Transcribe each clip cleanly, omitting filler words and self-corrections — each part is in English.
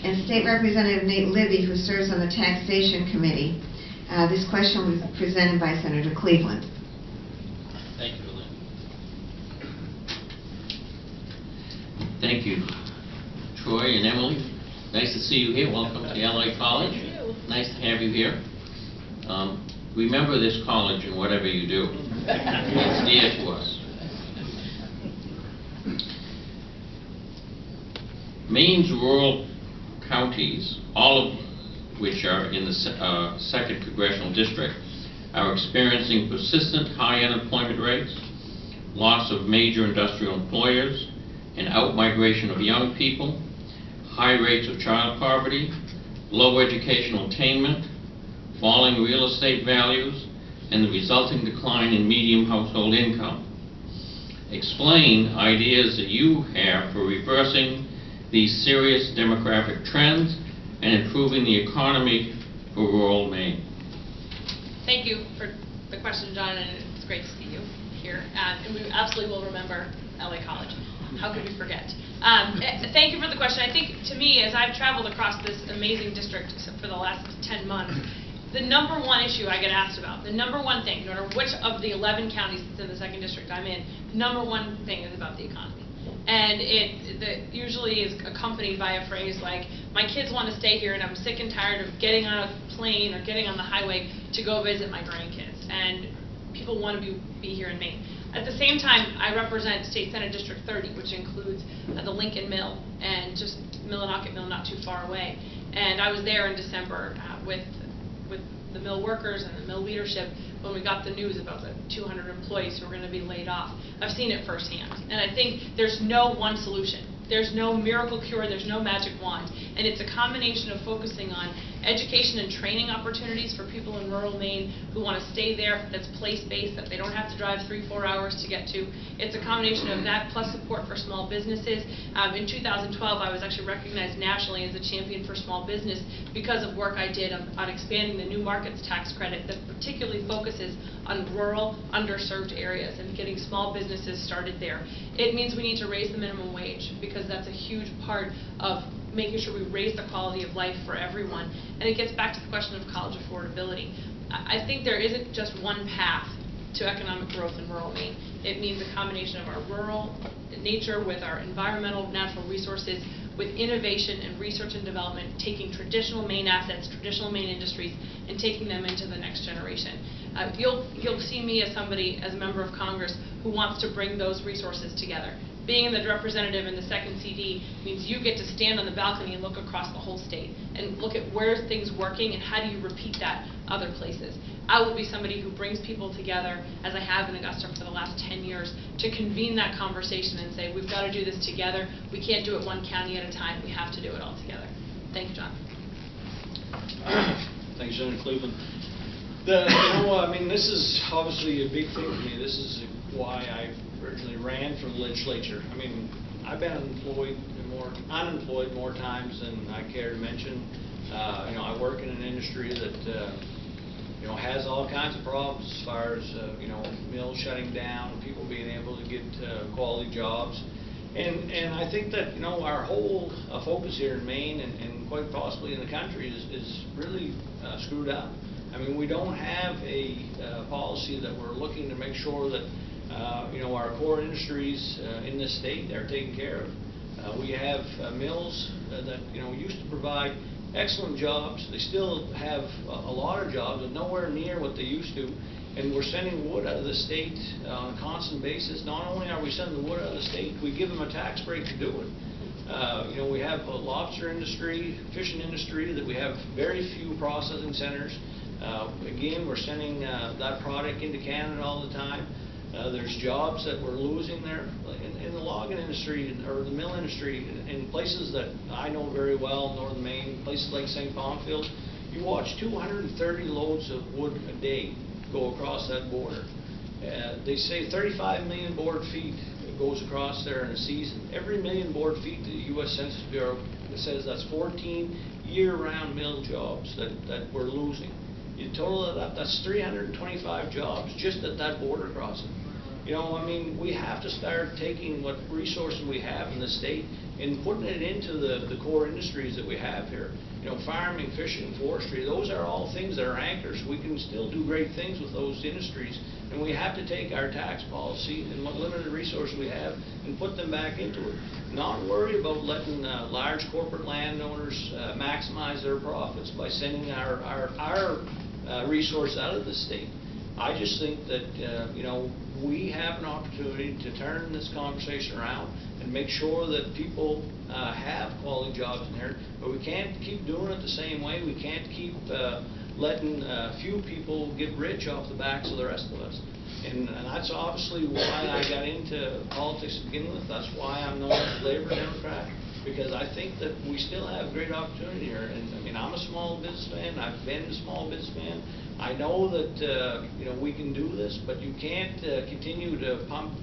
and State Representative Nate Libby, who serves on the Taxation Committee. This question was presented by Senator Cleveland. Thank you, Lynn. Thank you, Troy and Emily. Nice to see you here. Welcome to LA College. Nice to have you here. Remember this college in whatever you do. It's dear to us. Maine's rural counties, all of which are in the 2nd Congressional District, are experiencing persistent high unemployment rates, loss of major industrial employers, and out-migration of young people, high rates of child poverty, low educational attainment, falling real estate values, and the resulting decline in median household income. Explain ideas that you have for reversing these serious demographic trends and improving the economy for rural Maine. Thank you for the question, John, and it's great to see you here. And we absolutely will remember LA College. How could we forget? Thank you for the question. I think, to me, as I've traveled across this amazing district for the last 10 months, the number one issue I get asked about, the number one thing, no matter which of the 11 counties that's in the 2nd District I'm in, the number one thing is about the economy. And it usually is accompanied by a phrase like, my kids want to stay here and I'm sick and tired of getting on a plane or getting on the highway to go visit my grandkids. And people want to be here in Maine. At the same time, I represent State Senate District 30, which includes the Lincoln Mill and just Millinocket Mill not too far away. And I was there in December with the mill workers and the mill leadership when we got the news about the 200 employees who were going to be laid off. I've seen it firsthand. And I think there's no one solution. There's no miracle cure, there's no magic wand. And it's a combination of focusing on education and training opportunities for people in rural Maine who want to stay there, that's place-based, that they don't have to drive 3-4 hours to get to. It's a combination of that plus support for small businesses. In 2012, I was actually recognized nationally as a champion for small business because of work I did on expanding the new markets tax credit that particularly focuses on rural, underserved areas and getting small businesses started there. It means we need to raise the minimum wage because that's a huge part of making sure we raise the quality of life for everyone. And it gets back to the question of college affordability. I think there isn't just one path to economic growth in rural Maine. It means a combination of our rural nature with our environmental natural resources, with innovation and research and development, taking traditional Maine assets, traditional Maine industries, and taking them into the next generation. You'll see me as somebody, as a member of Congress, who wants to bring those resources together. Being the representative in the 2nd CD means you get to stand on the balcony and look across the whole state and look at where things working and how do you repeat that other places. I will be somebody who brings people together, as I have in Augusta for the last 10 years, to convene that conversation and say, we've got to do this together. We can't do it one county at a time. We have to do it all together. Thank you, John. Thanks, Senator Cleveland. I mean, this is obviously a big thing for me. This is why I originally ran for the legislature. I mean, I've been unemployed more times than I care to mention. I work in an industry that has all kinds of problems as far as mills shutting down, people being able to get quality jobs, and I think that our whole focus here in Maine and quite possibly in the country is really screwed up. I mean, we don't have a policy that we're looking to make sure that our core industries in this state are taken care of. We have mills that used to provide excellent jobs. They still have a lot of jobs, but nowhere near what they used to. And we're sending wood out of the state on a constant basis. Not only are we sending the wood out of the state, we give them a tax break to do it. We have a lobster industry, fishing industry, that we have very few processing centers. Again, we're sending that product into Canada all the time. There's jobs that we're losing there in the logging industry or the mill industry in places that I know very well, northern Maine, places like St. Bonfield. You watch 230 loads of wood a day go across that border. They say 35 million board feet goes across there in a season. Every million board feet, the U.S. Census Bureau says that's 14 year-round mill jobs that we're losing. You total it up, that's 325 jobs just at that border crossing. I mean, we have to start taking what resources we have in the state and putting it into the core industries that we have here. You know, farming, fishing, forestry, those are all things that are anchors. We can still do great things with those industries, and we have to take our tax policy and what limited resources we have and put them back into it. Not worry about letting large corporate landowners maximize their profits by sending our resource out of the state. I just think that, you know, we have an opportunity to turn this conversation around and make sure that people have quality jobs in here, but we can't keep doing it the same way. We can't keep letting few people get rich off the backs of the rest of us. And that's obviously why I got into politics to begin with. That's why I'm known as a Labor Democrat, because I think that we still have great opportunity here. And I mean, I'm a small businessman. I've been a small businessman. I know that you know, we can do this, but you can't continue to pump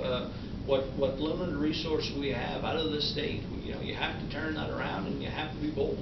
what limited resource we have out of the state. You know, you have to turn that around, and you have to be bold.